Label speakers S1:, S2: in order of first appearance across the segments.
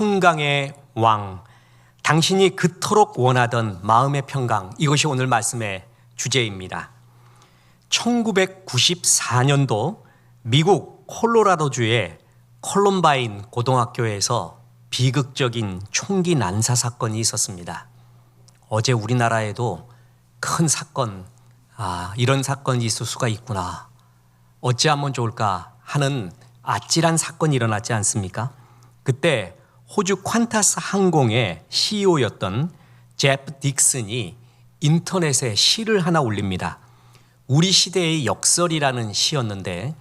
S1: 평강의 왕, 당신이 그토록 원하던 마음의 평강, 이것이 오늘 말씀의 주제입니다. 1994년도 미국 콜로라도주의 콜럼바인 고등학교에서 비극적인 총기 난사 사건이 있었습니다. 어제 우리나라에도 큰 사건, 이런 사건이 있을 수가 있구나, 어찌하면 좋을까 하는 아찔한 사건이 일어났지 않습니까? 그때 호주 퀀타스 항공의 CEO였던 제프 딕슨이 인터넷에 시를 하나 올립니다. 우리 시대의 역설이라는 시였는데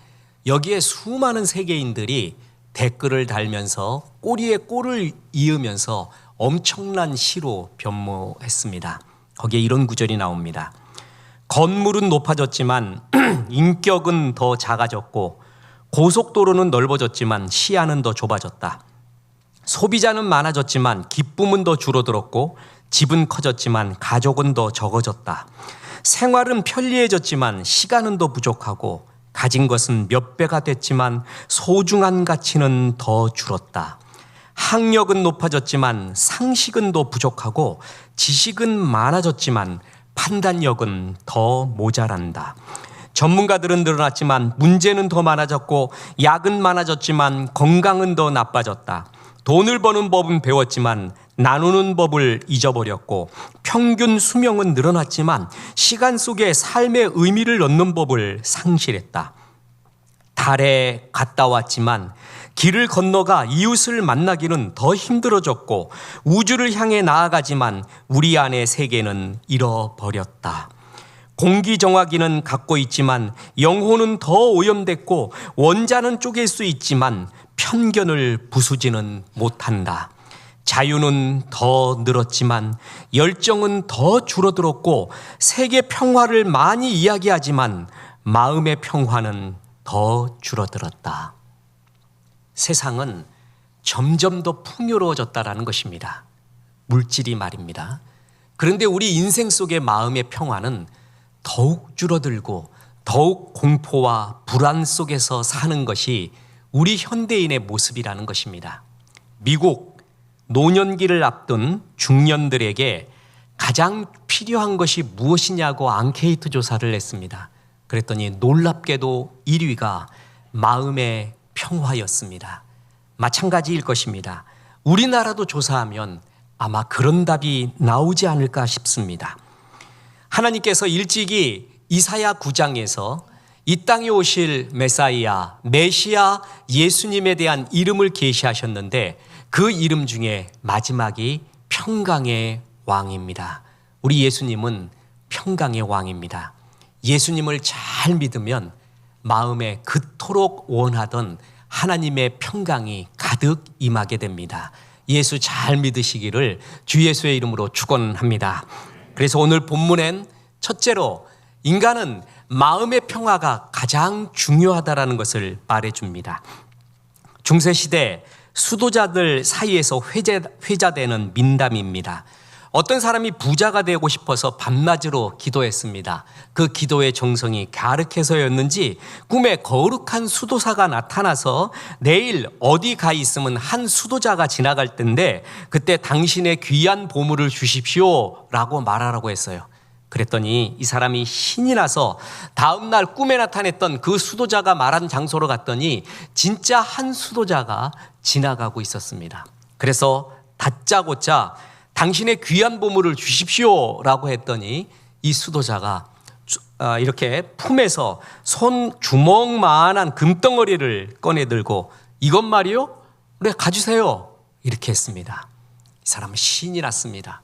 S1: 여기에 수많은 세계인들이 댓글을 달면서 꼬리에 꼬를 이으면서 엄청난 시로 변모했습니다. 거기에 이런 구절이 나옵니다. 건물은 높아졌지만 인격은 더 작아졌고, 고속도로는 넓어졌지만 시야는 더 좁아졌다. 소비자는 많아졌지만 기쁨은 더 줄어들었고, 집은 커졌지만 가족은 더 적어졌다. 생활은 편리해졌지만 시간은 더 부족하고, 가진 것은 몇 배가 됐지만 소중한 가치는 더 줄었다. 학력은 높아졌지만 상식은 더 부족하고, 지식은 많아졌지만 판단력은 더 모자란다. 전문가들은 늘어났지만 문제는 더 많아졌고, 약은 많아졌지만 건강은 더 나빠졌다. 돈을 버는 법은 배웠지만 나누는 법을 잊어버렸고, 평균 수명은 늘어났지만 시간 속에 삶의 의미를 넣는 법을 상실했다. 달에 갔다 왔지만 길을 건너가 이웃을 만나기는 더 힘들어졌고, 우주를 향해 나아가지만 우리 안의 세계는 잃어버렸다. 공기정화기는 갖고 있지만 영혼은 더 오염됐고, 원자는 쪼갤 수 있지만 편견을 부수지는 못한다. 자유는 더 늘었지만 열정은 더 줄어들었고, 세계 평화를 많이 이야기하지만 마음의 평화는 더 줄어들었다. 세상은 점점 더 풍요로워졌다라는 것입니다. 물질이 말입니다. 그런데 우리 인생 속의 마음의 평화는 더욱 줄어들고 더욱 공포와 불안 속에서 사는 것이 우리 현대인의 모습이라는 것입니다. 미국 노년기를 앞둔 중년들에게 가장 필요한 것이 무엇이냐고 앙케이트 조사를 했습니다. 그랬더니 놀랍게도 1위가 마음의 평화였습니다. 마찬가지일 것입니다. 우리나라도 조사하면 아마 그런 답이 나오지 않을까 싶습니다. 하나님께서 일찍이 이사야 9장에서 이 땅에 오실 메사이아, 메시아 예수님에 대한 이름을 계시하셨는데, 그 이름 중에 마지막이 평강의 왕입니다. 우리 예수님은 평강의 왕입니다. 예수님을 잘 믿으면 마음에 그토록 원하던 하나님의 평강이 가득 임하게 됩니다. 예수 잘 믿으시기를 주 예수의 이름으로 축원합니다. 그래서 오늘 본문엔 첫째로 인간은 마음의 평화가 가장 중요하다라는 것을 말해줍니다. 중세시대 수도자들 사이에서 회자되는 민담입니다. 어떤 사람이 부자가 되고 싶어서 밤낮으로 기도했습니다. 그 기도의 정성이 갸륵해서였는지 꿈에 거룩한 수도사가 나타나서 내일 어디 가 있으면 한 수도자가 지나갈 텐데 그때 당신의 귀한 보물을 주십시오 라고 말하라고 했어요. 그랬더니 이 사람이 신이 나서 다음날 꿈에 나타냈던 그 수도자가 말한 장소로 갔더니 진짜 한 수도자가 지나가고 있었습니다. 그래서 다짜고짜 당신의 귀한 보물을 주십시오 라고 했더니 이 수도자가 이렇게 품에서 손 주먹만한 금덩어리를 꺼내 들고 이것 말이요? 그래 가주세요 이렇게 했습니다. 이 사람은 신이 났습니다.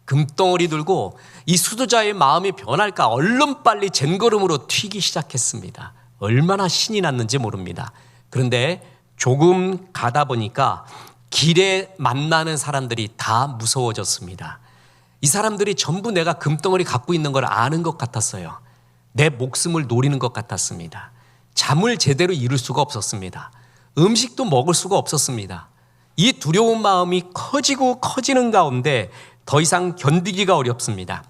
S1: 금덩어리 들고 이 수도자의 마음이 변할까 얼른 빨리 젠걸음으로 튀기 시작했습니다. 얼마나 신이 났는지 모릅니다. 그런데 조금 가다 보니까 길에 만나는 사람들이 다 무서워졌습니다. 이 사람들이 전부 내가 금덩어리 갖고 있는 걸 아는 것 같았어요. 내 목숨을 노리는 것 같았습니다. 잠을 제대로 이룰 수가 없었습니다. 음식도 먹을 수가 없었습니다. 이 두려운 마음이 커지고 커지는 가운데 더 이상 견디기가 어렵습니다.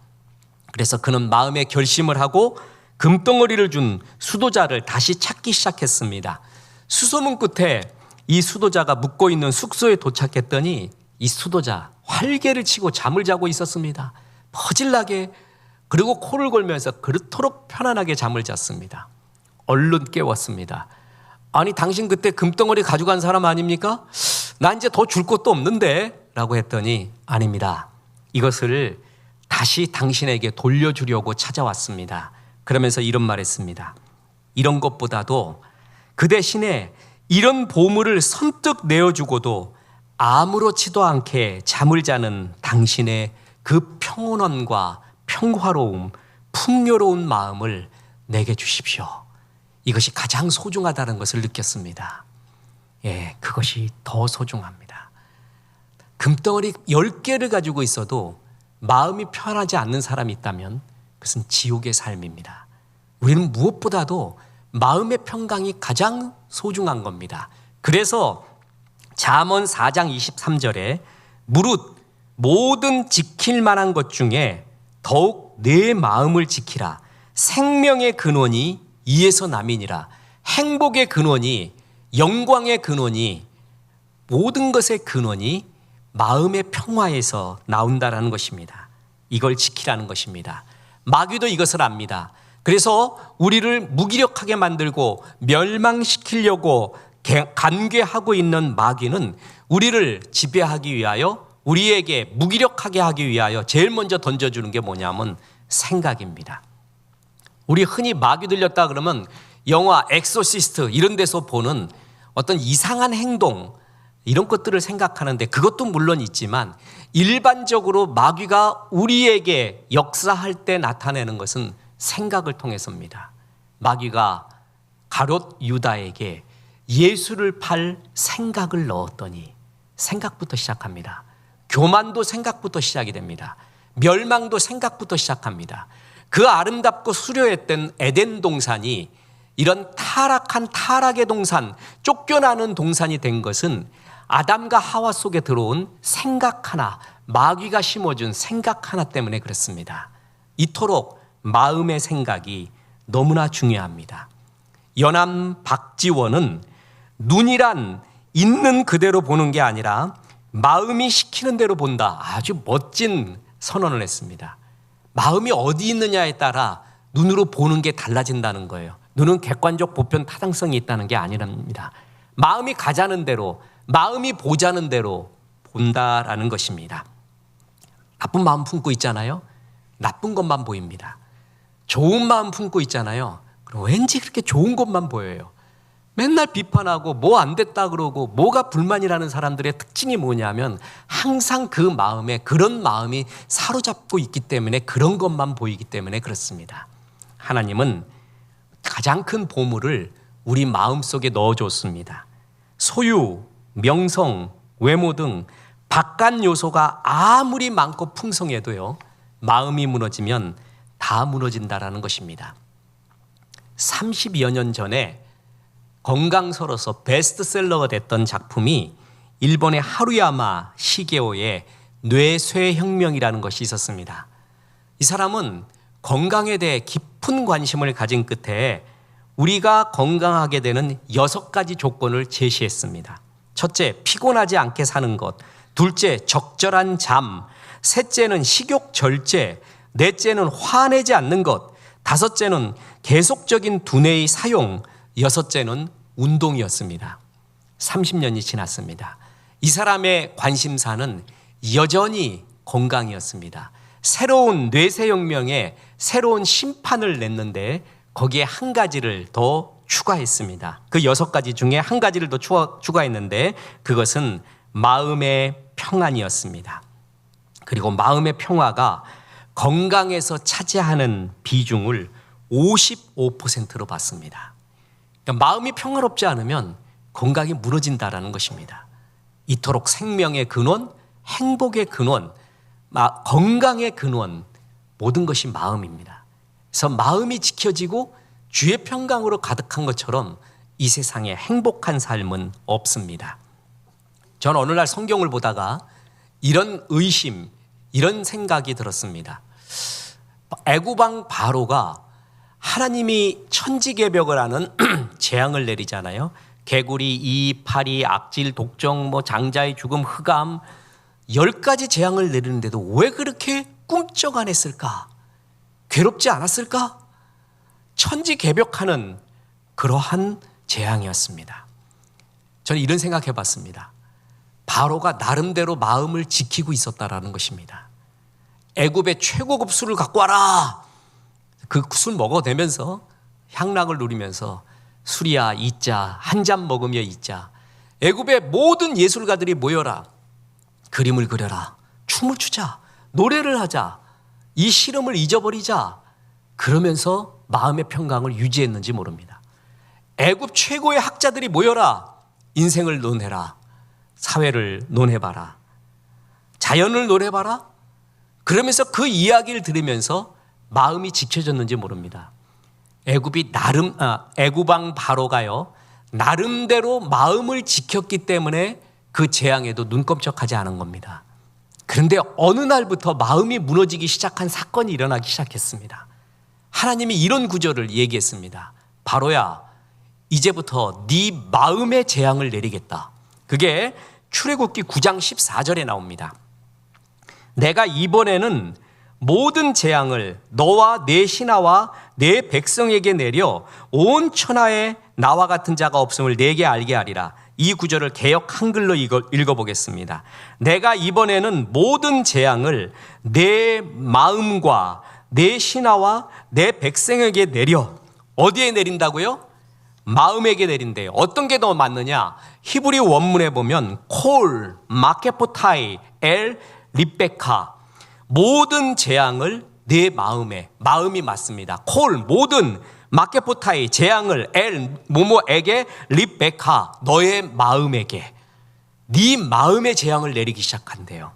S1: 그래서 그는 마음의 결심을 하고 금덩어리를 준 수도자를 다시 찾기 시작했습니다. 수소문 끝에 이 수도자가 묵고 있는 숙소에 도착했더니 이 수도자 활개를 치고 잠을 자고 있었습니다. 퍼질나게, 그리고 코를 골면서 그렇도록 편안하게 잠을 잤습니다. 얼른 깨웠습니다. 아니, 당신 그때 금덩어리 가져간 사람 아닙니까? 나 이제 더 줄 것도 없는데 라고 했더니 아닙니다. 이것을 다시 당신에게 돌려주려고 찾아왔습니다. 그러면서 이런 말 했습니다. 이런 것보다도 그 대신에 이런 보물을 선뜻 내어주고도 아무렇지도 않게 잠을 자는 당신의 그 평온함과 평화로움, 풍요로운 마음을 내게 주십시오. 이것이 가장 소중하다는 것을 느꼈습니다. 예, 그것이 더 소중합니다. 금덩어리 10개를 가지고 있어도 마음이 편하지 않는 사람이 있다면 그것은 지옥의 삶입니다. 우리는 무엇보다도 마음의 평강이 가장 소중한 겁니다. 그래서 잠언 4장 23절에 무릇 모든 지킬 만한 것 중에 더욱 내 마음을 지키라. 생명의 근원이 이에서 남이니라. 행복의 근원이, 영광의 근원이, 모든 것의 근원이 마음의 평화에서 나온다라는 것입니다. 이걸 지키라는 것입니다. 마귀도 이것을 압니다. 그래서 우리를 무기력하게 만들고 멸망시키려고 간괴하고 있는 마귀는 우리를 지배하기 위하여, 우리에게 무기력하게 하기 위하여 제일 먼저 던져주는 게 뭐냐면 생각입니다. 우리 흔히 마귀 들렸다 그러면 영화 엑소시스트 이런 데서 보는 어떤 이상한 행동, 이런 것들을 생각하는데 그것도 물론 있지만 일반적으로 마귀가 우리에게 역사할 때 나타내는 것은 생각을 통해서입니다. 마귀가 가롯 유다에게 예수를 팔 생각을 넣었더니 생각부터 시작합니다. 교만도 생각부터 시작이 됩니다. 멸망도 생각부터 시작합니다. 그 아름답고 수려했던 에덴 동산이 이런 타락의 동산, 쫓겨나는 동산이 된 것은 아담과 하와 속에 들어온 생각 하나, 마귀가 심어준 생각 하나 때문에 그렇습니다. 이토록 마음의 생각이 너무나 중요합니다. 연암 박지원은 눈이란 있는 그대로 보는 게 아니라 마음이 시키는 대로 본다. 아주 멋진 선언을 했습니다. 마음이 어디 있느냐에 따라 눈으로 보는 게 달라진다는 거예요. 눈은 객관적 보편 타당성이 있다는 게 아니랍니다. 마음이 가자는 대로, 마음이 보자는 대로 본다라는 것입니다. 나쁜 마음 품고 있잖아요. 나쁜 것만 보입니다. 좋은 마음 품고 있잖아요. 그럼 왠지 그렇게 좋은 것만 보여요. 맨날 비판하고 뭐 안 됐다 그러고 뭐가 불만이라는 사람들의 특징이 뭐냐면 항상 그 마음에 그런 마음이 사로잡고 있기 때문에 그런 것만 보이기 때문에 그렇습니다. 하나님은 가장 큰 보물을 우리 마음속에 넣어줬습니다. 소유, 명성, 외모 등 바깥 요소가 아무리 많고 풍성해도요, 마음이 무너지면 다 무너진다라는 것입니다. 30여 년 전에 건강서로서 베스트셀러가 됐던 작품이 일본의 하루야마 시게오의 뇌쇠혁명이라는 것이 있었습니다. 이 사람은 건강에 대해 깊은 관심을 가진 끝에 우리가 건강하게 되는 6가지 조건을 제시했습니다. 첫째, 피곤하지 않게 사는 것. 둘째, 적절한 잠. 셋째는 식욕 절제. 넷째는 화내지 않는 것. 다섯째는 계속적인 두뇌의 사용. 여섯째는 운동이었습니다. 30년이 지났습니다. 이 사람의 관심사는 여전히 건강이었습니다. 새로운 뇌세혁명에 새로운 심판을 냈는데 거기에 한 가지를 더 추가했습니다. 그 6가지 중에 한 가지를 더 추가했는데 그것은 마음의 평안이었습니다. 그리고 마음의 평화가 건강에서 차지하는 비중을 55%로 봤습니다. 그러니까 마음이 평화롭지 않으면 건강이 무너진다라는 것입니다. 이토록 생명의 근원, 행복의 근원, 건강의 근원, 모든 것이 마음입니다. 그래서 마음이 지켜지고 주의 평강으로 가득한 것처럼 이 세상에 행복한 삶은 없습니다. 저는 어느 날 성경을 보다가 이런 의심, 이런 생각이 들었습니다. 애굽왕 바로가 하나님이 천지개벽을 하는 재앙을 내리잖아요. 개구리, 이, 파리, 악질, 독종, 장자의 죽음, 흑암 10가지 재앙을 내리는데도 왜 그렇게 꿈쩍 안 했을까? 괴롭지 않았을까? 천지개벽하는 그러한 재앙이었습니다. 저는 이런 생각해 봤습니다. 바로가 나름대로 마음을 지키고 있었다라는 것입니다. 애굽의 최고급 술을 갖고 와라. 그 술 먹어대면서 향락을 누리면서 술이야 잊자, 한 잔 먹으며 잊자. 애굽의 모든 예술가들이 모여라. 그림을 그려라. 춤을 추자. 노래를 하자. 이 시름을 잊어버리자. 그러면서 마음의 평강을 유지했는지 모릅니다. 애굽 최고의 학자들이 모여라. 인생을 논해라. 사회를 논해봐라. 자연을 논해봐라. 그러면서 그 이야기를 들으면서 마음이 지켜졌는지 모릅니다. 애굽왕 바로가요, 나름대로 마음을 지켰기 때문에 그 재앙에도 눈깜짝하지 않은 겁니다. 그런데 어느 날부터 마음이 무너지기 시작한 사건이 일어나기 시작했습니다. 하나님이 이런 구절을 얘기했습니다. 바로야, 이제부터 네 마음의 재앙을 내리겠다. 그게 출애굽기 9장 14절에 나옵니다. 내가 이번에는 모든 재앙을 너와 네 신하와 네 백성에게 내려 온 천하에 나와 같은 자가 없음을 내게 알게 하리라. 이 구절을 개역 한글로 읽어보겠습니다. 내가 이번에는 모든 재앙을 내 마음과 내 신하와 내 백성에게 내려. 어디에 내린다고요? 마음에게 내린대요. 어떤 게 더 맞느냐? 히브리 원문에 보면 콜, 마케포타이, 엘, 리베카, 모든 재앙을 내 마음에, 마음이 맞습니다. 콜, 모든, 마케포타이, 재앙을, 엘, 모모에게, 리베카, 너의 마음에게, 네 마음의 재앙을 내리기 시작한대요.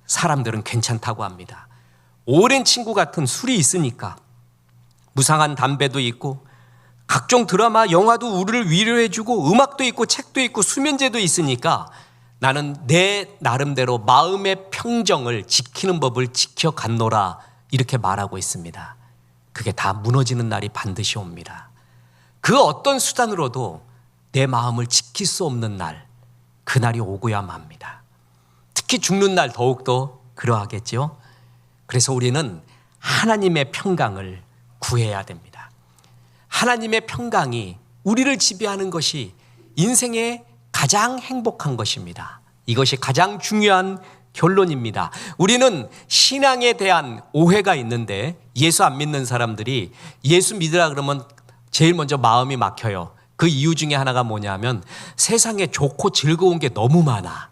S1: 사람들은 괜찮다고 합니다. 오랜 친구 같은 술이 있으니까, 무상한 담배도 있고 각종 드라마, 영화도 우리를 위로해주고 음악도 있고 책도 있고 수면제도 있으니까 나는 내 나름대로 마음의 평정을 지키는 법을 지켜갔노라, 이렇게 말하고 있습니다. 그게 다 무너지는 날이 반드시 옵니다. 그 어떤 수단으로도 내 마음을 지킬 수 없는 날, 그날이 오고야 맙니다. 특히 죽는 날 더욱더 그러하겠죠. 그래서 우리는 하나님의 평강을 구해야 됩니다. 하나님의 평강이 우리를 지배하는 것이 인생의 가장 행복한 것입니다. 이것이 가장 중요한 결론입니다. 우리는 신앙에 대한 오해가 있는데, 예수 안 믿는 사람들이 예수 믿으라 그러면 제일 먼저 마음이 막혀요. 그 이유 중에 하나가 뭐냐면 세상에 좋고 즐거운 게 너무 많아.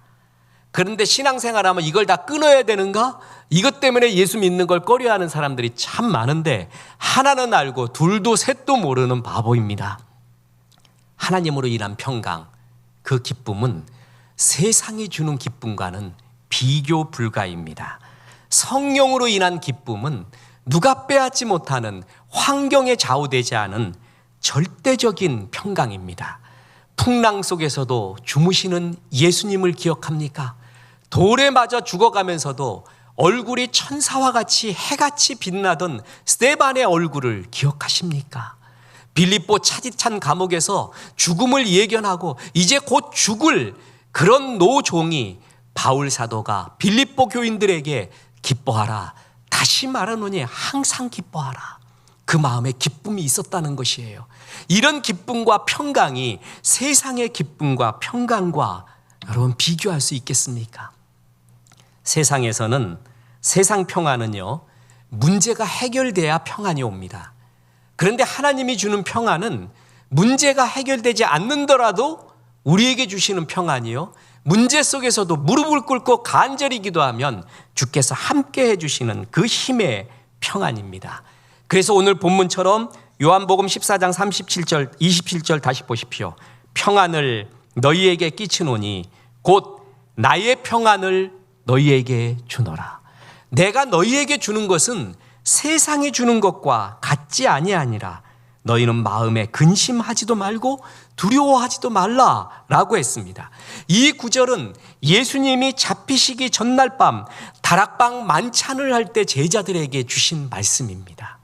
S1: 그런데 신앙생활하면 이걸 다 끊어야 되는가? 이것 때문에 예수 믿는 걸 꺼려하는 사람들이 참 많은데, 하나는 알고 둘도 셋도 모르는 바보입니다. 하나님으로 인한 평강, 그 기쁨은 세상이 주는 기쁨과는 비교 불가입니다. 성령으로 인한 기쁨은 누가 빼앗지 못하는, 환경에 좌우되지 않은 절대적인 평강입니다. 풍랑 속에서도 주무시는 예수님을 기억합니까? 돌에 맞아 죽어가면서도 얼굴이 천사와 같이 해같이 빛나던 스데반의 얼굴을 기억하십니까? 빌립보 차디찬 감옥에서 죽음을 예견하고 이제 곧 죽을 그런 노종이 바울 사도가 빌립보 교인들에게 기뻐하라, 다시 말하노니 항상 기뻐하라, 그 마음에 기쁨이 있었다는 것이에요. 이런 기쁨과 평강이 세상의 기쁨과 평강과 여러분 비교할 수 있겠습니까? 세상에서는, 세상 평안은요, 문제가 해결돼야 평안이 옵니다. 그런데 하나님이 주는 평안은 문제가 해결되지 않는더라도 우리에게 주시는 평안이요, 문제 속에서도 무릎을 꿇고 간절히 기도하면 주께서 함께 해주시는 그 힘의 평안입니다. 그래서 오늘 본문처럼 요한복음 14장 37절 27절 다시 보십시오. 평안을 너희에게 끼치노니 곧 나의 평안을 너희에게 주노라. 내가 너희에게 주는 것은 세상이 주는 것과 같지 아니하니라. 너희는 마음에 근심하지도 말고 두려워하지도 말라라고 했습니다. 이 구절은 예수님이 잡히시기 전날 밤 다락방 만찬을 할 때 제자들에게 주신 말씀입니다.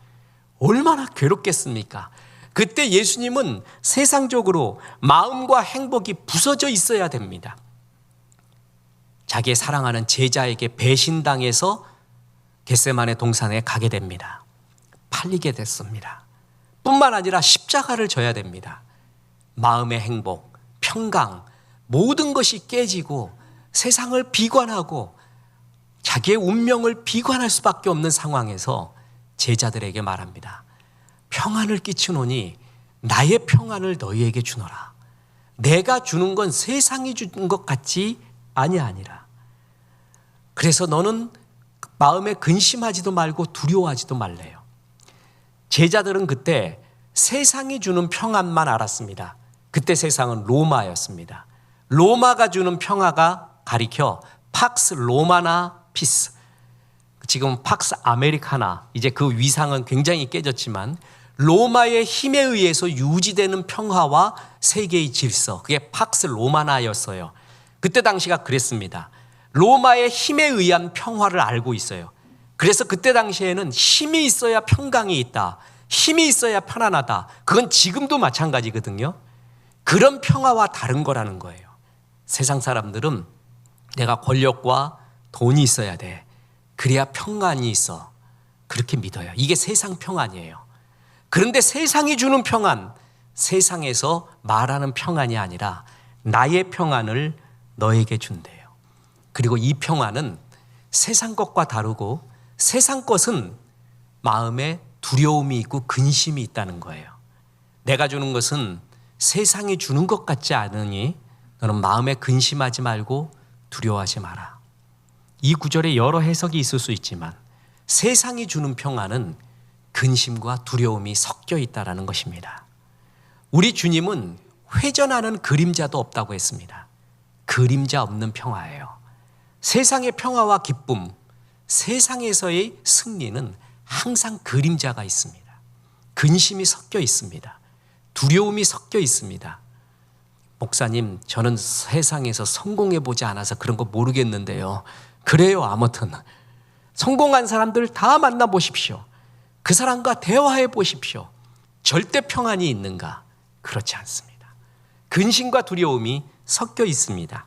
S1: 얼마나 괴롭겠습니까? 그때 예수님은 세상적으로 마음과 행복이 부서져 있어야 됩니다. 자기의 사랑하는 제자에게 배신당해서 겟세마네 동산에 가게 됩니다. 팔리게 됐습니다. 뿐만 아니라 십자가를 져야 됩니다. 마음의 행복, 평강, 모든 것이 깨지고 세상을 비관하고 자기의 운명을 비관할 수밖에 없는 상황에서 제자들에게 말합니다. 평안을 끼치노니 나의 평안을 너희에게 주노라. 내가 주는 건 세상이 주는 것 같지 아니하니라. 그래서 너는 마음에 근심하지도 말고 두려워하지도 말래요. 제자들은 그때 세상이 주는 평안만 알았습니다. 그때 세상은 로마였습니다. 로마가 주는 평화가 가리켜 팍스 로마나 피스, 지금 팍스 아메리카나, 이제 그 위상은 굉장히 깨졌지만 로마의 힘에 의해서 유지되는 평화와 세계의 질서, 그게 팍스 로마나였어요. 그때 당시가 그랬습니다. 로마의 힘에 의한 평화를 알고 있어요. 그래서 그때 당시에는 힘이 있어야 평강이 있다, 힘이 있어야 편안하다. 그건 지금도 마찬가지거든요. 그런 평화와 다른 거라는 거예요. 세상 사람들은 내가 권력과 돈이 있어야 돼, 그래야 평안이 있어, 그렇게 믿어요. 이게 세상 평안이에요. 그런데 세상이 주는 평안, 세상에서 말하는 평안이 아니라 나의 평안을 너에게 준대요. 그리고 이 평안은 세상 것과 다르고 세상 것은 마음에 두려움이 있고 근심이 있다는 거예요. 내가 주는 것은 세상이 주는 것 같지 않으니 너는 마음에 근심하지 말고 두려워하지 마라. 이 구절에 여러 해석이 있을 수 있지만 세상이 주는 평안은 근심과 두려움이 섞여 있다는 것입니다. 우리 주님은 회전하는 그림자도 없다고 했습니다. 그림자 없는 평화예요. 세상의 평화와 기쁨, 세상에서의 승리는 항상 그림자가 있습니다. 근심이 섞여 있습니다. 두려움이 섞여 있습니다. 목사님, 저는 세상에서 성공해보지 않아서 그런 거 모르겠는데요. 그래요. 아무튼 성공한 사람들 다 만나보십시오. 그 사람과 대화해 보십시오. 절대 평안이 있는가? 그렇지 않습니다. 근심과 두려움이 섞여 있습니다.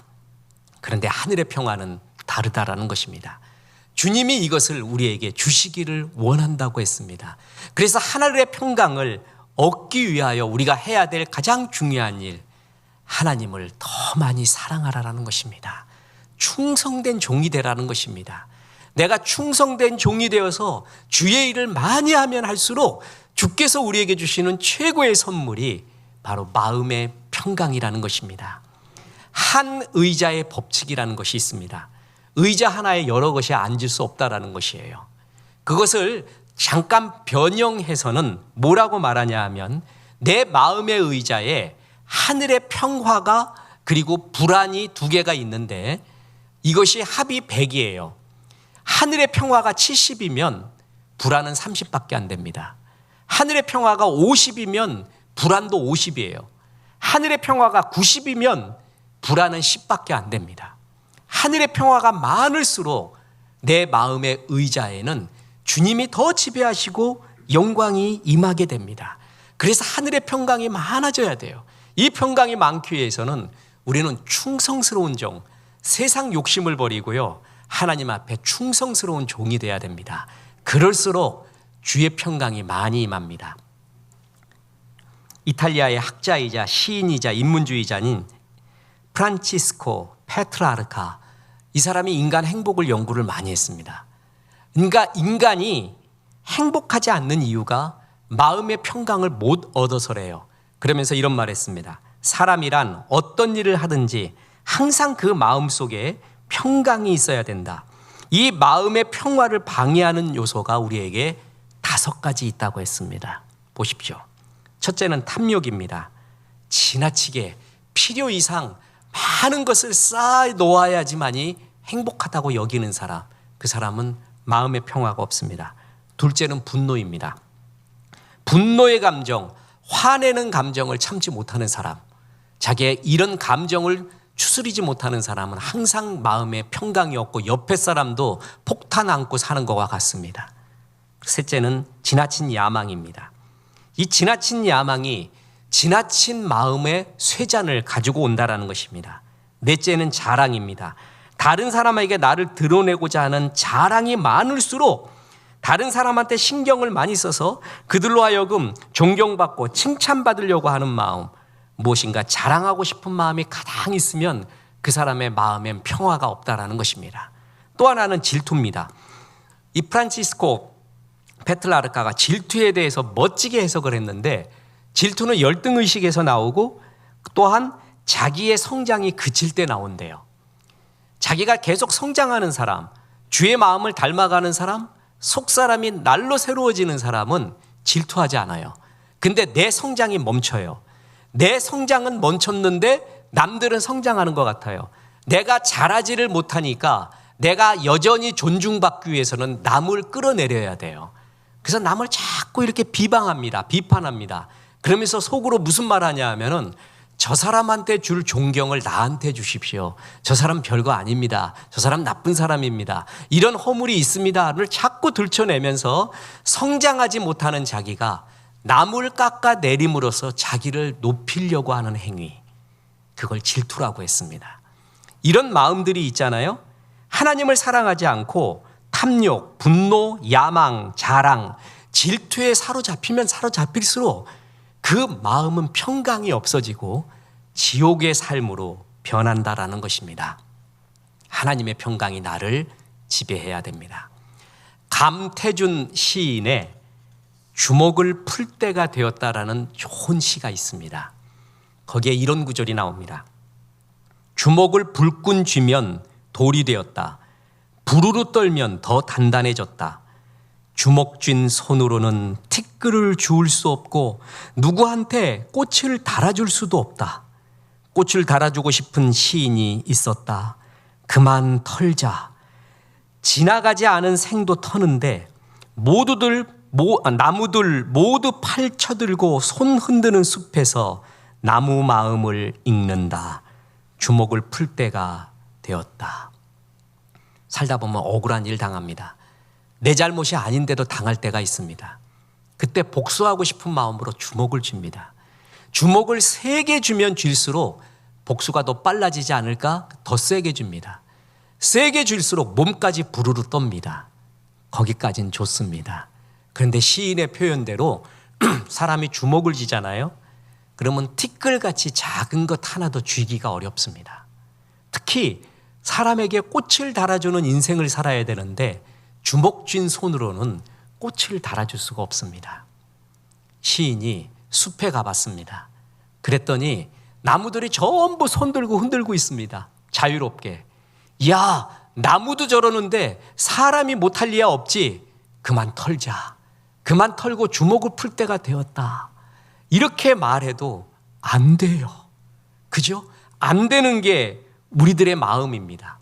S1: 그런데 하늘의 평안은 다르다라는 것입니다. 주님이 이것을 우리에게 주시기를 원한다고 했습니다. 그래서 하늘의 평강을 얻기 위하여 우리가 해야 될 가장 중요한 일, 하나님을 더 많이 사랑하라는 것입니다. 충성된 종이 되라는 것입니다. 내가 충성된 종이 되어서 주의 일을 많이 하면 할수록 주께서 우리에게 주시는 최고의 선물이 바로 마음의 평강이라는 것입니다. 한 의자의 법칙이라는 것이 있습니다. 의자 하나에 여러 것이 앉을 수 없다라는 것이에요. 그것을 잠깐 변형해서는 뭐라고 말하냐 하면 내 마음의 의자에 하늘의 평화가 그리고 불안이 두 개가 있는데 이것이 합이 100이에요. 하늘의 평화가 70이면 불안은 30밖에 안 됩니다. 하늘의 평화가 50이면 불안도 50이에요. 하늘의 평화가 90이면 불안은 10밖에 안 됩니다. 하늘의 평화가 많을수록 내 마음의 의자에는 주님이 더 지배하시고 영광이 임하게 됩니다. 그래서 하늘의 평강이 많아져야 돼요. 이 평강이 많기 위해서는 우리는 충성스러운 종, 세상 욕심을 버리고요, 하나님 앞에 충성스러운 종이 되어야 됩니다. 그럴수록 주의 평강이 많이 임합니다. 이탈리아의 학자이자 시인이자 인문주의자인 프란치스코 페트라르카, 이 사람이 인간 행복을 연구를 많이 했습니다. 그러니까 인간이 행복하지 않는 이유가 마음의 평강을 못 얻어서래요. 그러면서 이런 말을 했습니다. 사람이란 어떤 일을 하든지 항상 그 마음속에 평강이 있어야 된다. 이 마음의 평화를 방해하는 요소가 우리에게 5가지 있다고 했습니다. 보십시오. 첫째는 탐욕입니다. 지나치게 필요 이상 많은 것을 쌓아 놓아야지만이 행복하다고 여기는 사람, 그 사람은 마음의 평화가 없습니다. 둘째는 분노입니다. 분노의 감정, 화내는 감정을 참지 못하는 사람, 자기의 이런 감정을 추스리지 못하는 사람은 항상 마음에 평강이 없고 옆에 사람도 폭탄 안고 사는 것과 같습니다. 셋째는 지나친 야망입니다. 이 지나친 야망이 지나친 마음의 쇠잔을 가지고 온다라는 것입니다. 넷째는 자랑입니다. 다른 사람에게 나를 드러내고자 하는 자랑이 많을수록 다른 사람한테 신경을 많이 써서 그들로 하여금 존경받고 칭찬받으려고 하는 마음, 무엇인가 자랑하고 싶은 마음이 가장 있으면 그 사람의 마음엔 평화가 없다라는 것입니다. 또 하나는 질투입니다. 이 프란치스코 페트라르카가 질투에 대해서 멋지게 해석을 했는데, 질투는 열등의식에서 나오고 또한 자기의 성장이 그칠 때 나온대요. 자기가 계속 성장하는 사람, 주의 마음을 닮아가는 사람, 속사람이 날로 새로워지는 사람은 질투하지 않아요. 근데 내 성장이 멈춰요. 내 성장은 멈췄는데 남들은 성장하는 것 같아요. 내가 잘하지를 못하니까 내가 여전히 존중받기 위해서는 남을 끌어내려야 돼요. 그래서 남을 자꾸 이렇게 비방합니다. 비판합니다. 그러면서 속으로 무슨 말 하냐 하면은, 저 사람한테 줄 존경을 나한테 주십시오. 저 사람 별거 아닙니다. 저 사람 나쁜 사람입니다. 이런 허물이 있습니다를 자꾸 들춰내면서 성장하지 못하는 자기가 남을 깎아내림으로써 자기를 높이려고 하는 행위, 그걸 질투라고 했습니다. 이런 마음들이 있잖아요. 하나님을 사랑하지 않고 탐욕, 분노, 야망, 자랑, 질투에 사로잡히면 사로잡힐수록 그 마음은 평강이 없어지고 지옥의 삶으로 변한다라는 것입니다. 하나님의 평강이 나를 지배해야 됩니다. 감태준 시인의 주먹을 풀 때가 되었다라는 좋은 시가 있습니다. 거기에 이런 구절이 나옵니다. 주먹을 불끈 쥐면 돌이 되었다. 부르르 떨면 더 단단해졌다. 주먹 쥔 손으로는 티끌을 주울 수 없고 누구한테 꽃을 달아줄 수도 없다. 꽃을 달아주고 싶은 시인이 있었다. 그만 털자. 지나가지 않은 생도 터는데 나무들 모두 팔 쳐들고 손 흔드는 숲에서 나무 마음을 읽는다. 주먹을 풀 때가 되었다. 살다 보면 억울한 일 당합니다. 내 잘못이 아닌데도 당할 때가 있습니다. 그때 복수하고 싶은 마음으로 주먹을 쥡니다. 주먹을 세게 쥐면 쥘수록 복수가 더 빨라지지 않을까? 더 세게 줍니다. 세게 쥘수록 몸까지 부르르 떱니다. 거기까지는 좋습니다. 그런데 시인의 표현대로 사람이 주먹을 쥐잖아요. 그러면 티끌같이 작은 것 하나도 쥐기가 어렵습니다. 특히 사람에게 꽃을 달아주는 인생을 살아야 되는데 주먹 쥔 손으로는 꽃을 달아줄 수가 없습니다. 시인이 숲에 가봤습니다. 그랬더니 나무들이 전부 손들고 흔들고 있습니다. 자유롭게. 야, 나무도 저러는데 사람이 못할 리야 없지. 그만 털자. 그만 털고 주먹을 풀 때가 되었다. 이렇게 말해도 안 돼요. 그죠? 안 되는 게 우리들의 마음입니다.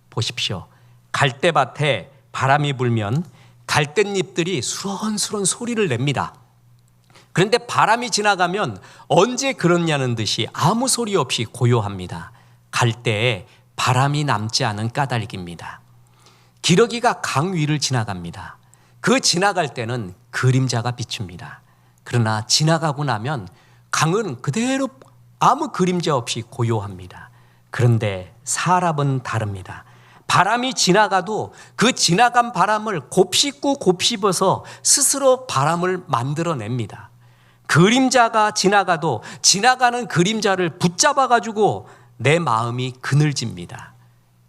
S1: 보십시오. 갈대밭에 바람이 불면 갈대잎들이 수런수런 소리를 냅니다. 그런데 바람이 지나가면 언제 그렇냐는 듯이 아무 소리 없이 고요합니다. 갈대에 바람이 남지 않은 까닭입니다. 기러기가 강 위를 지나갑니다. 그 지나갈 때는 그림자가 비춥니다. 그러나 지나가고 나면 강은 그대로 아무 그림자 없이 고요합니다. 그런데 사람은 다릅니다. 바람이 지나가도 그 지나간 바람을 곱씹고 곱씹어서 스스로 바람을 만들어냅니다. 그림자가 지나가도 지나가는 그림자를 붙잡아가지고 내 마음이 그늘집니다.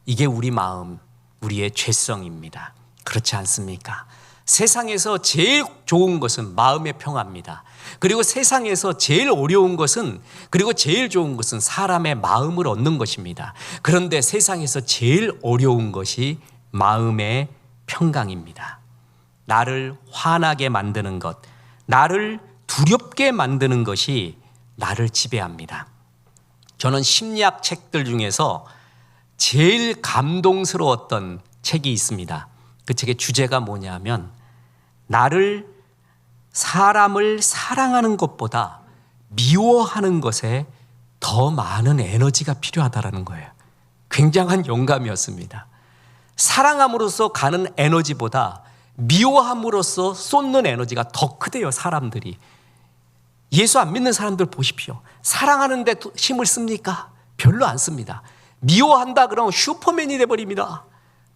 S1: 이게 우리 마음, 우리의 죄성입니다. 그렇지 않습니까? 세상에서 제일 좋은 것은 마음의 평화입니다. 그리고 세상에서 제일 어려운 것은, 그리고 제일 좋은 것은 사람의 마음을 얻는 것입니다. 그런데 세상에서 제일 어려운 것이 마음의 평강입니다. 나를 화나게 만드는 것, 나를 두렵게 만드는 것이 나를 지배합니다. 저는 심리학 책들 중에서 제일 감동스러웠던 책이 있습니다. 그 책의 주제가 뭐냐면, 사람을 사랑하는 것보다 미워하는 것에 더 많은 에너지가 필요하다는 거예요. 굉장한 영감이었습니다. 사랑함으로써 가는 에너지보다 미워함으로써 쏟는 에너지가 더 크대요, 사람들이. 예수 안 믿는 사람들 보십시오. 사랑하는데 힘을 씁니까? 별로 안 씁니다. 미워한다 그러면 슈퍼맨이 돼버립니다.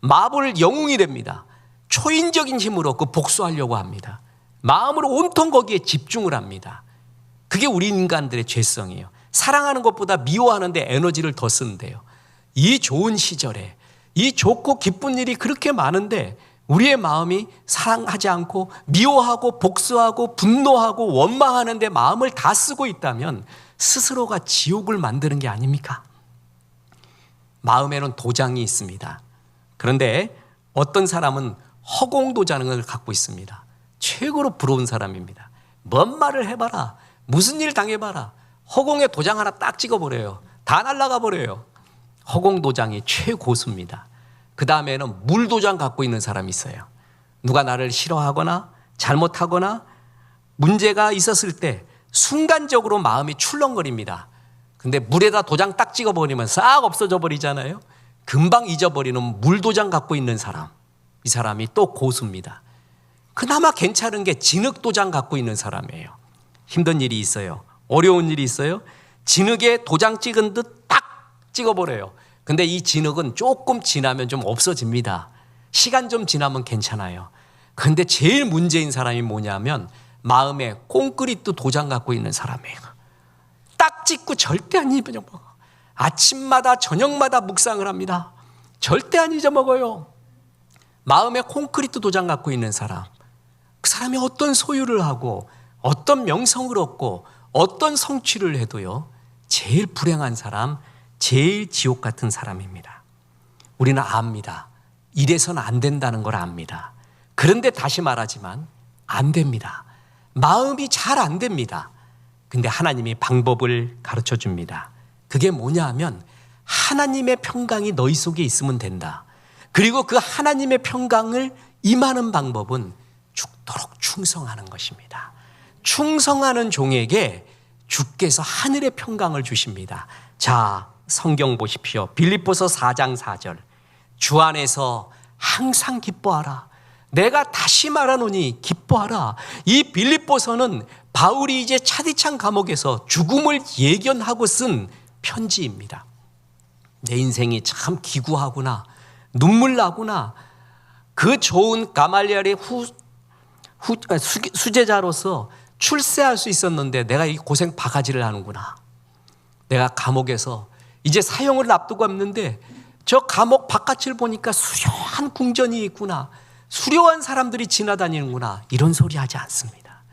S1: 마블 영웅이 됩니다. 초인적인 힘으로 그 복수하려고 합니다. 마음으로 온통 거기에 집중을 합니다. 그게 우리 인간들의 죄성이에요. 사랑하는 것보다 미워하는데 에너지를 더 쓴대요. 이 좋은 시절에 이 좋고 기쁜 일이 그렇게 많은데 우리의 마음이 사랑하지 않고 미워하고 복수하고 분노하고 원망하는 데 마음을 다 쓰고 있다면 스스로가 지옥을 만드는 게 아닙니까? 마음에는 도장이 있습니다. 그런데 어떤 사람은 허공도장을 갖고 있습니다. 최고로 부러운 사람입니다. 뭔 말을 해봐라, 무슨 일 당해봐라, 허공에 도장 하나 딱 찍어버려요. 다 날아가 버려요. 허공도장이 최고수입니다. 그 다음에는 물도장 갖고 있는 사람이 있어요. 누가 나를 싫어하거나 잘못하거나 문제가 있었을 때 순간적으로 마음이 출렁거립니다. 근데 물에다 도장 딱 찍어버리면 싹 없어져 버리잖아요. 금방 잊어버리는 물도장 갖고 있는 사람, 이 사람이 또 고수입니다. 그나마 괜찮은 게 진흙도장 갖고 있는 사람이에요. 힘든 일이 있어요, 어려운 일이 있어요, 진흙에 도장 찍은 듯 딱 찍어버려요. 근데 이 진흙은 조금 지나면 좀 없어집니다. 시간 좀 지나면 괜찮아요. 근데 제일 문제인 사람이 뭐냐면 마음에 콘크리트 도장 갖고 있는 사람이에요. 딱 찍고 절대 안 잊어먹어. 아침마다 저녁마다 묵상을 합니다. 절대 안 잊어먹어요. 마음에 콘크리트 도장 갖고 있는 사람, 그 사람이 어떤 소유를 하고 어떤 명성을 얻고 어떤 성취를 해도요, 제일 불행한 사람, 제일 지옥 같은 사람입니다. 우리는 압니다. 이래서는 안 된다는 걸 압니다. 그런데 다시 말하지만 안 됩니다. 마음이 잘 안 됩니다. 근데 하나님이 방법을 가르쳐 줍니다. 그게 뭐냐 하면 하나님의 평강이 너희 속에 있으면 된다. 그리고 그 하나님의 평강을 임하는 방법은 죽도록 충성하는 것입니다. 충성하는 종에게 주께서 하늘의 평강을 주십니다. 자, 성경 보십시오. 빌립보서 4장 4절. 주 안에서 항상 기뻐하라. 내가 다시 말하노니 기뻐하라. 이 빌립보서는 바울이 이제 차디찬 감옥에서 죽음을 예견하고 쓴 편지입니다. 내 인생이 참 기구하구나, 눈물 나구나. 그 좋은 가말리엘의 수제자로서 출세할 수 있었는데 내가 이 고생 바가지를 하는구나. 내가 감옥에서 이제 사형을 앞두고 있는데 저 감옥 바깥을 보니까 수려한 궁전이 있구나, 수려한 사람들이 지나다니는구나, 이런 소리 하지 않습니다.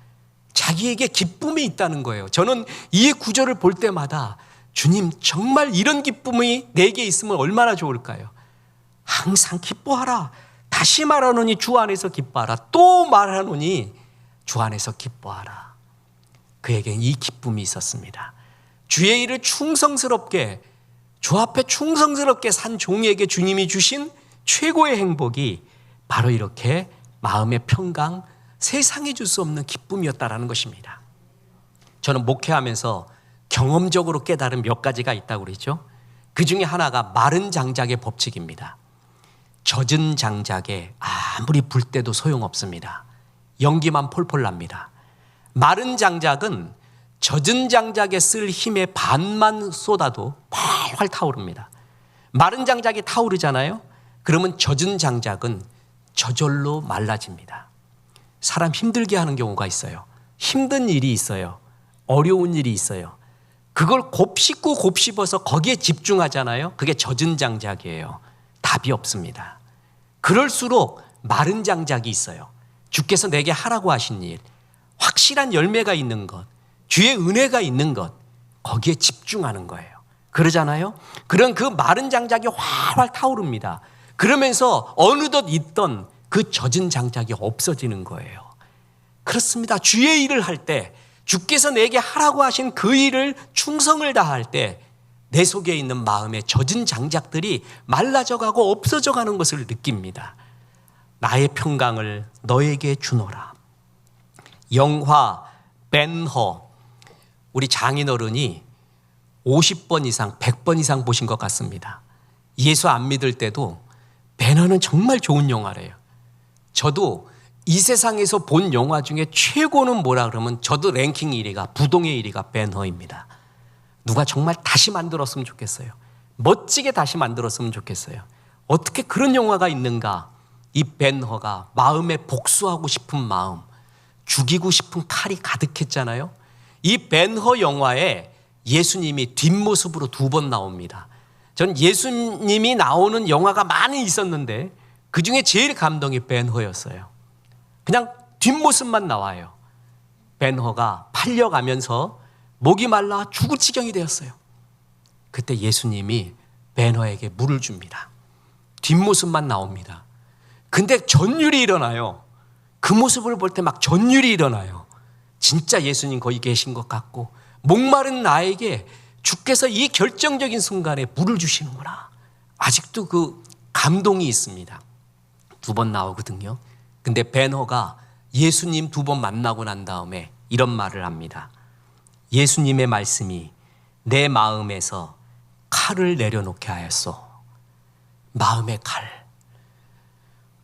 S1: 자기에게 기쁨이 있다는 거예요. 저는 이 구절을 볼 때마다 주님, 정말 이런 기쁨이 내게 있으면 얼마나 좋을까요? 항상 기뻐하라. 다시 말하노니 주 안에서 기뻐하라. 또 말하노니 주 안에서 기뻐하라. 그에겐 이 기쁨이 있었습니다. 주의 일을 충성스럽게, 주 앞에 충성스럽게 산 종에게 주님이 주신 최고의 행복이 바로 이렇게 마음의 평강, 세상에 줄 수 없는 기쁨이었다라는 것입니다. 저는 목회하면서 경험적으로 깨달은 몇 가지가 있다고 그러죠. 그 중에 하나가 마른 장작의 법칙입니다. 젖은 장작에 아무리 불 때도 소용없습니다. 연기만 폴폴 납니다. 마른 장작은 젖은 장작에 쓸 힘의 반만 쏟아도 활활 타오릅니다. 마른 장작이 타오르잖아요. 그러면 젖은 장작은 저절로 말라집니다. 사람 힘들게 하는 경우가 있어요. 힘든 일이 있어요. 어려운 일이 있어요. 그걸 곱씹고 곱씹어서 거기에 집중하잖아요. 그게 젖은 장작이에요. 답이 없습니다. 그럴수록 마른 장작이 있어요. 주께서 내게 하라고 하신 일, 확실한 열매가 있는 것, 주의 은혜가 있는 것, 거기에 집중하는 거예요. 그러잖아요. 그런 그 마른 장작이 활활 타오릅니다. 그러면서 어느덧 있던 그 젖은 장작이 없어지는 거예요. 그렇습니다. 주의 일을 할 때, 주께서 내게 하라고 하신 그 일을 충성을 다할 때 내 속에 있는 마음의 젖은 장작들이 말라져가고 없어져가는 것을 느낍니다. 나의 평강을 너에게 주노라. 영화 벤허, 우리 장인어른이 50번 이상 100번 이상 보신 것 같습니다. 예수 안 믿을 때도 벤허는 정말 좋은 영화래요. 저도 이 세상에서 본 영화 중에 최고는 뭐라 그러면 저도 랭킹 1위가 부동의 1위가 벤허입니다. 누가 정말 다시 만들었으면 좋겠어요. 멋지게 다시 만들었으면 좋겠어요. 어떻게 그런 영화가 있는가? 이 벤허가 마음에 복수하고 싶은 마음, 죽이고 싶은 칼이 가득했잖아요. 이 벤허 영화에 예수님이 뒷모습으로 2번 나옵니다. 전 예수님이 나오는 영화가 많이 있었는데 그중에 제일 감동이 벤허였어요. 그냥 뒷모습만 나와요. 벤허가 팔려가면서 목이 말라 죽을 지경이 되었어요. 그때 예수님이 벤허에게 물을 줍니다. 뒷모습만 나옵니다. 근데 전율이 일어나요. 그 모습을 볼 때 막 전율이 일어나요. 진짜 예수님 거기 계신 것 같고 목마른 나에게 주께서 이 결정적인 순간에 물을 주시는구나. 아직도 그 감동이 있습니다. 2번 나오거든요. 근데 벤허가 예수님 2번 만나고 난 다음에 이런 말을 합니다. 예수님의 말씀이 내 마음에서 칼을 내려놓게 하였소. 마음의 칼.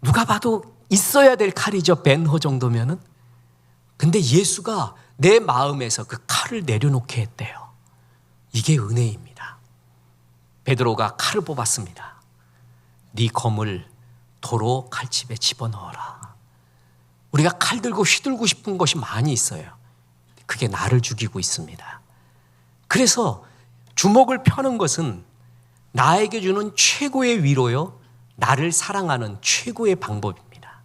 S1: 누가 봐도 있어야 될 칼이죠. 벤허 정도면은. 근데 예수가 내 마음에서 그 칼을 내려놓게 했대요. 이게 은혜입니다. 베드로가 칼을 뽑았습니다. 네 검을 도로 칼집에 집어넣어라. 우리가 칼 들고 휘둘고 싶은 것이 많이 있어요. 그게 나를 죽이고 있습니다. 그래서 주먹을 펴는 것은 나에게 주는 최고의 위로요, 나를 사랑하는 최고의 방법입니다.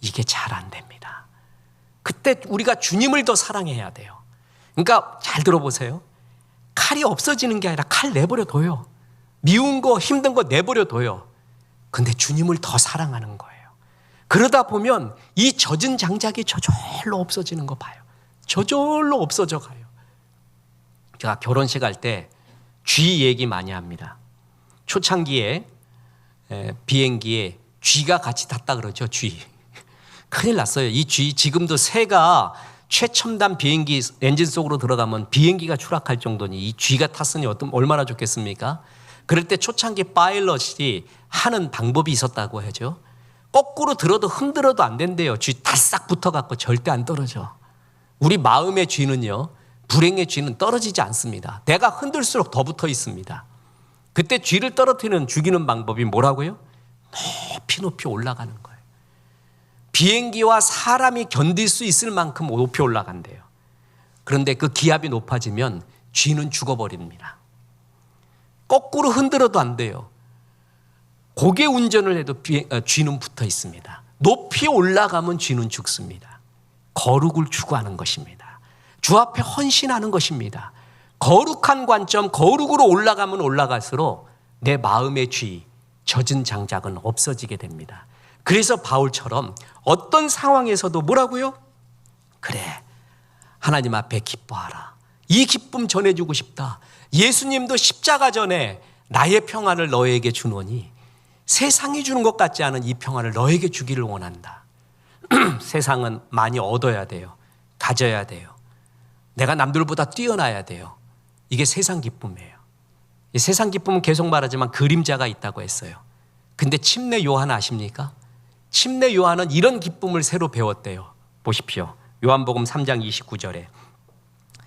S1: 이게 잘 안 됩니다. 그때 우리가 주님을 더 사랑해야 돼요. 그러니까 잘 들어보세요. 칼이 없어지는 게 아니라 칼 내버려 둬요. 미운 거 힘든 거 내버려 둬요. 근데 주님을 더 사랑하는 거예요. 그러다 보면 이 젖은 장작이 저절로 없어지는 거 봐요. 저절로 없어져 가요. 제가 결혼식 할 때 쥐 얘기 많이 합니다. 초창기에 비행기에 쥐가 같이 탔다 그러죠. 쥐. 큰일 났어요. 이 쥐 지금도 새가 최첨단 비행기 엔진 속으로 들어가면 비행기가 추락할 정도니 이 쥐가 탔으니 얼마나 좋겠습니까? 그럴 때 초창기 파일럿이 하는 방법이 있었다고 하죠. 거꾸로 들어도 흔들어도 안 된대요. 쥐 다싹 붙어갖고 절대 안 떨어져. 우리 마음의 쥐는요, 불행의 쥐는 떨어지지 않습니다. 내가 흔들수록 더 붙어 있습니다. 그때 쥐를 떨어뜨리는 죽이는 방법이 뭐라고요? 높이 높이 올라가는 거예요. 비행기와 사람이 견딜 수 있을 만큼 높이 올라간대요. 그런데 그 기압이 높아지면 쥐는 죽어버립니다. 거꾸로 흔들어도 안 돼요. 고개 운전을 해도 쥐는 붙어 있습니다. 높이 올라가면 쥐는 죽습니다. 거룩을 추구하는 것입니다. 주 앞에 헌신하는 것입니다. 거룩한 관점, 거룩으로 올라가면 올라갈수록 내 마음의 쥐, 젖은 장작은 없어지게 됩니다. 그래서 바울처럼 어떤 상황에서도 뭐라고요? 그래, 하나님 앞에 기뻐하라. 이 기쁨 전해주고 싶다. 예수님도 십자가 전에 나의 평안을 너에게 주노니 세상이 주는 것 같지 않은 이 평안을 너에게 주기를 원한다. 세상은 많이 얻어야 돼요. 가져야 돼요. 내가 남들보다 뛰어나야 돼요. 이게 세상 기쁨이에요. 이 세상 기쁨은 계속 말하지만 그림자가 있다고 했어요. 근데 침례 요한 아십니까? 침례 요한은 이런 기쁨을 새로 배웠대요. 보십시오. 요한복음 3장 29절에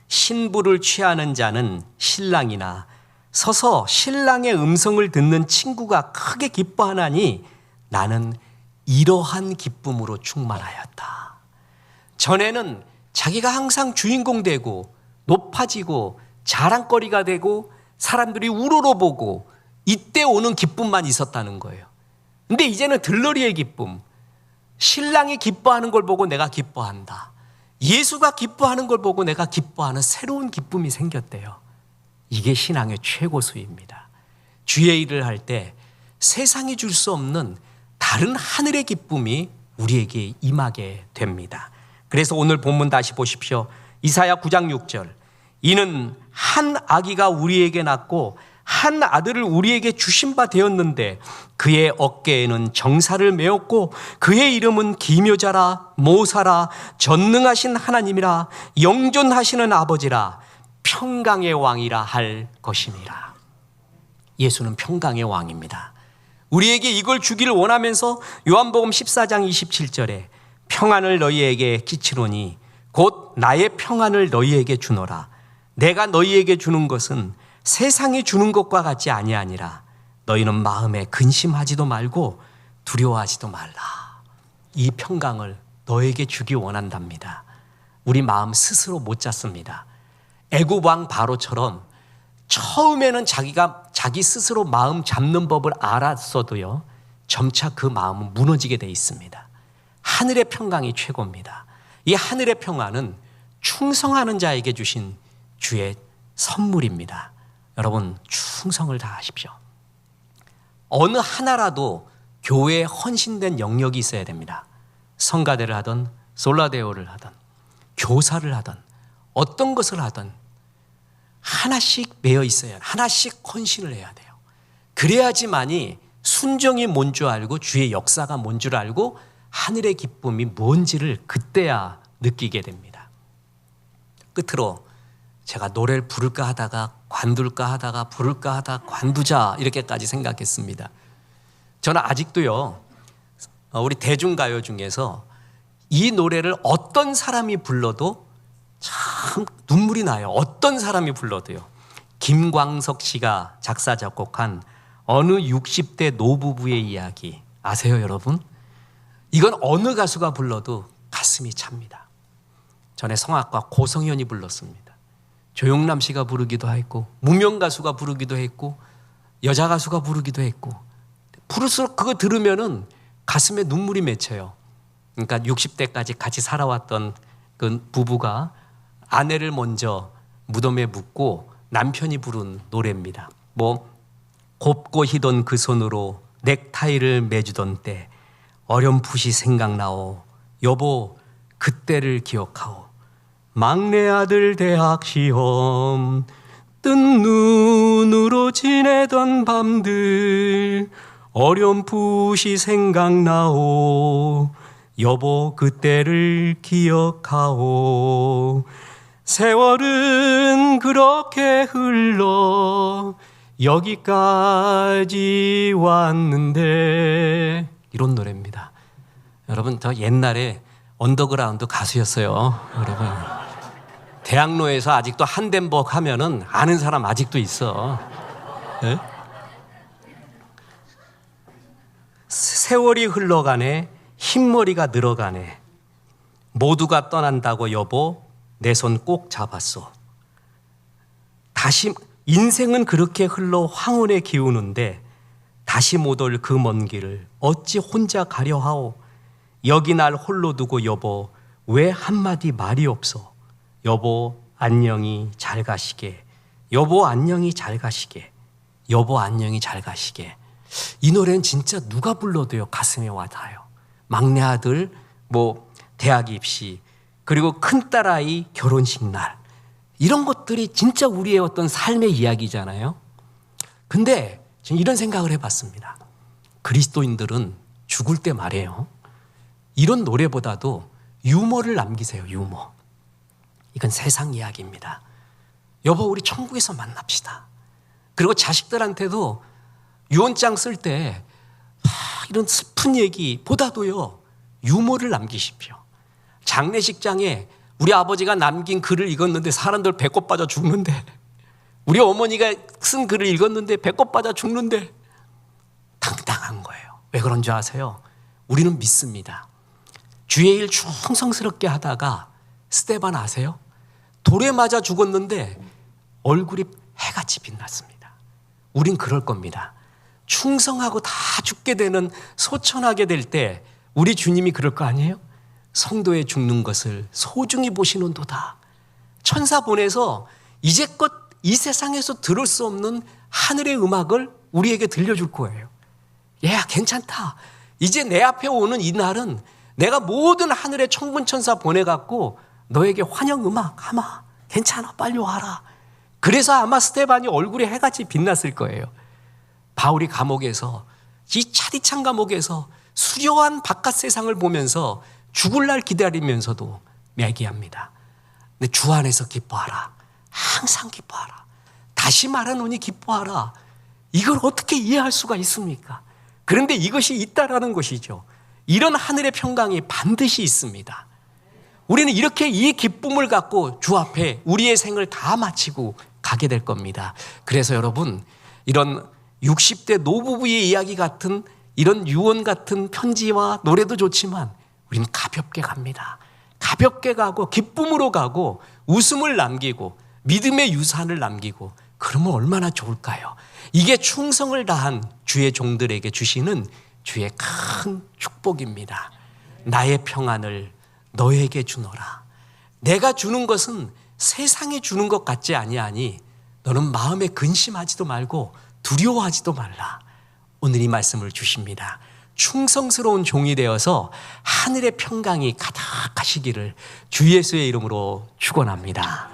S1: 신부를 취하는 자는 신랑이나 서서 신랑의 음성을 듣는 친구가 크게 기뻐하나니 나는 이러한 기쁨으로 충만하였다. 전에는 자기가 항상 주인공 되고 높아지고 자랑거리가 되고 사람들이 우러러보고 이때 오는 기쁨만 있었다는 거예요. 근데 이제는 들러리의 기쁨, 신랑이 기뻐하는 걸 보고 내가 기뻐한다. 예수가 기뻐하는 걸 보고 내가 기뻐하는 새로운 기쁨이 생겼대요. 이게 신앙의 최고수입니다. 주의 일을 할 때 세상이 줄 수 없는 다른 하늘의 기쁨이 우리에게 임하게 됩니다. 그래서 오늘 본문 다시 보십시오. 이사야 9장 6절. 이는 한 아기가 우리에게 낳고 한 아들을 우리에게 주신 바 되었는데 그의 어깨에는 정사를 메었고 그의 이름은 기묘자라 모사라 전능하신 하나님이라 영존하시는 아버지라 평강의 왕이라 할 것임이라. 예수는 평강의 왕입니다. 우리에게 이걸 주기를 원하면서 요한복음 14장 27절에 평안을 너희에게 끼치노니 곧 나의 평안을 너희에게 주노라. 내가 너희에게 주는 것은 세상이 주는 것과 같지 아니하니라. 너희는 마음에 근심하지도 말고 두려워하지도 말라. 이 평강을 너에게 주기 원한답니다. 우리 마음 스스로 못 잡습니다. 애굽 왕 바로처럼 처음에는 자기가 자기 스스로 마음 잡는 법을 알았어도요, 점차 그 마음은 무너지게 돼 있습니다. 하늘의 평강이 최고입니다. 이 하늘의 평안은 충성하는 자에게 주신 주의 선물입니다. 여러분, 충성을 다하십시오. 어느 하나라도 교회에 헌신된 영역이 있어야 됩니다. 성가대를 하든 솔라데오를 하든 교사를 하든 어떤 것을 하든 하나씩 매여 있어야 해요. 하나씩 헌신을 해야 돼요. 그래야지만이 순종이 뭔 줄 알고 주의 역사가 뭔 줄 알고 하늘의 기쁨이 뭔지를 그때야 느끼게 됩니다. 끝으로 제가 노래를 부를까 하다가 관둘까 하다가 부를까 하다가 관두자 이렇게까지 생각했습니다. 저는 아직도요, 우리 대중가요 중에서 이 노래를 어떤 사람이 불러도 참 눈물이 나요. 어떤 사람이 불러도요. 김광석 씨가 작사 작곡한 어느 60대 노부부의 이야기 아세요, 여러분? 이건 어느 가수가 불러도 가슴이 찹니다. 전에 성악가 고성현이 불렀습니다. 조용남 씨가 부르기도 했고, 무명 가수가 부르기도 했고, 여자 가수가 부르기도 했고, 부를수록 그거 들으면은 가슴에 눈물이 맺혀요. 그러니까 60대까지 같이 살아왔던 그 부부가 아내를 먼저 무덤에 묻고 남편이 부른 노래입니다. 곱고 희던 그 손으로 넥타이를 매주던 때 어렴풋이 생각나오. 여보 그때를 기억하오. 막내 아들 대학 시험 뜬 눈으로 지내던 밤들 어렴풋이 생각나오. 여보 그때를 기억하오. 세월은 그렇게 흘러 여기까지 왔는데, 이런 노래입니다. 여러분, 저 옛날에 언더그라운드 가수였어요. 여러분, 대학로에서 아직도 한덴벅 하면은 아는 사람 아직도 있어. 네? 세월이 흘러가네, 흰머리가 늘어가네, 모두가 떠난다고 여보 내 손 꼭 잡았어. 다시 인생은 그렇게 흘러 황혼에 기우는데 다시 못 올 그 먼 길을 어찌 혼자 가려 하오. 여기 날 홀로 두고 여보 왜 한마디 말이 없어. 여보 안녕히 잘 가시게. 여보 안녕히 잘 가시게. 여보 안녕히 잘 가시게. 이 노래는 진짜 누가 불러도요 가슴에 와닿아요. 막내 아들 대학 입시, 그리고 큰딸아이 결혼식 날, 이런 것들이 진짜 우리의 어떤 삶의 이야기잖아요. 근데 저는 이런 생각을 해봤습니다. 그리스도인들은 죽을 때 말이에요, 이런 노래보다도 유머를 남기세요. 유머. 이건 세상 이야기입니다. 여보 우리 천국에서 만납시다. 그리고 자식들한테도 유언장 쓸 때 이런 슬픈 얘기보다도요 유머를 남기십시오. 장례식장에 우리 아버지가 남긴 글을 읽었는데 사람들 배꼽 빠져 죽는데, 우리 어머니가 쓴 글을 읽었는데 배꼽 빠져 죽는데, 당당한 거예요. 왜 그런 줄 아세요? 우리는 믿습니다. 주의 일 충성스럽게 하다가 스데반 아세요? 돌에 맞아 죽었는데 얼굴이 해같이 빛났습니다. 우린 그럴 겁니다. 충성하고 다 죽게 되는, 소천하게 될 때 우리 주님이 그럴 거 아니에요? 성도의 죽는 것을 소중히 보시는도다. 천사 보내서 이제껏 이 세상에서 들을 수 없는 하늘의 음악을 우리에게 들려줄 거예요. 야, 괜찮다. 이제 내 앞에 오는 이 날은 내가 모든 하늘의 천군천사 보내갖고 너에게 환영 음악 하마. 괜찮아, 빨리 와라. 그래서 아마 스데반이 얼굴에 해같이 빛났을 거예요. 바울이 감옥에서, 이 차디찬 감옥에서 수려한 바깥 세상을 보면서 죽을 날 기다리면서도 매기합니다. 근데 주 안에서 기뻐하라. 항상 기뻐하라. 다시 말하노니 기뻐하라. 이걸 어떻게 이해할 수가 있습니까? 그런데 이것이 있다라는 것이죠. 이런 하늘의 평강이 반드시 있습니다. 우리는 이렇게 이 기쁨을 갖고 주 앞에 우리의 생을 다 마치고 가게 될 겁니다. 그래서 여러분, 이런 60대 노부부의 이야기 같은 이런 유언 같은 편지와 노래도 좋지만 우리는 가볍게 갑니다. 가볍게 가고 기쁨으로 가고 웃음을 남기고 믿음의 유산을 남기고, 그러면 얼마나 좋을까요? 이게 충성을 다한 주의 종들에게 주시는 주의 큰 축복입니다. 나의 평안을 너에게 주노라. 내가 주는 것은 세상에 주는 것 같지 아니하니 너는 마음에 근심하지도 말고 두려워하지도 말라. 오늘 이 말씀을 주십니다. 충성스러운 종이 되어서 하늘의 평강이 가득하시기를 주 예수의 이름으로 축원합니다.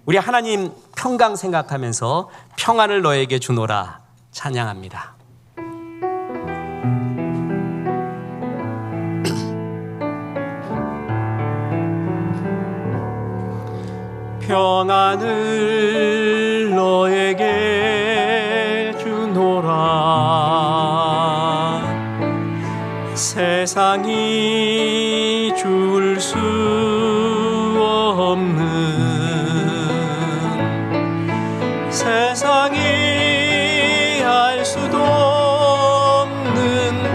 S1: 우리 하나님 평강 생각하면서 평안을 너에게 주노라 찬양합니다. 평안을 너에게 주노라. 세상이 줄 수 없는, 세상이 알 수도 없는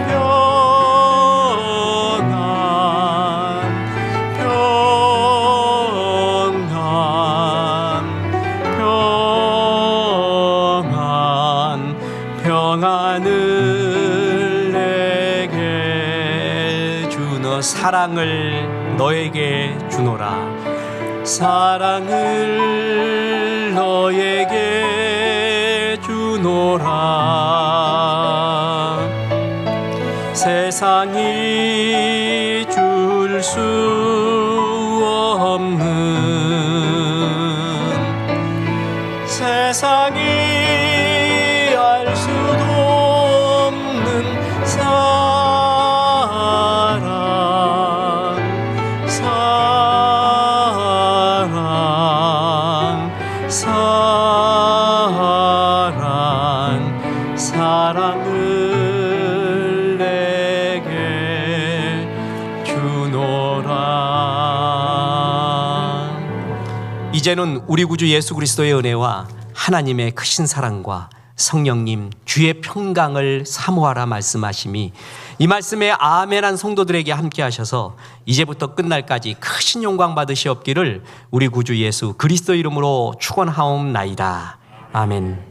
S1: 평안을 내게 주노. 사랑을 너에게 주노라. 사랑을 너에게 주노라. 세상이 줄 수 없는, 세상이 알 수도 없는 사랑, 사랑을 내게 주노라. 이제는 우리 구주 예수 그리스도의 은혜와 하나님의 크신 사랑과 성령님 주의 평강을 사모하라 말씀하심이 이 말씀에 아멘한 성도들에게 함께 하셔서 이제부터 끝날까지 크신 영광 받으시옵기를 우리 구주 예수 그리스도 이름으로 축원하옵나이다. 아멘.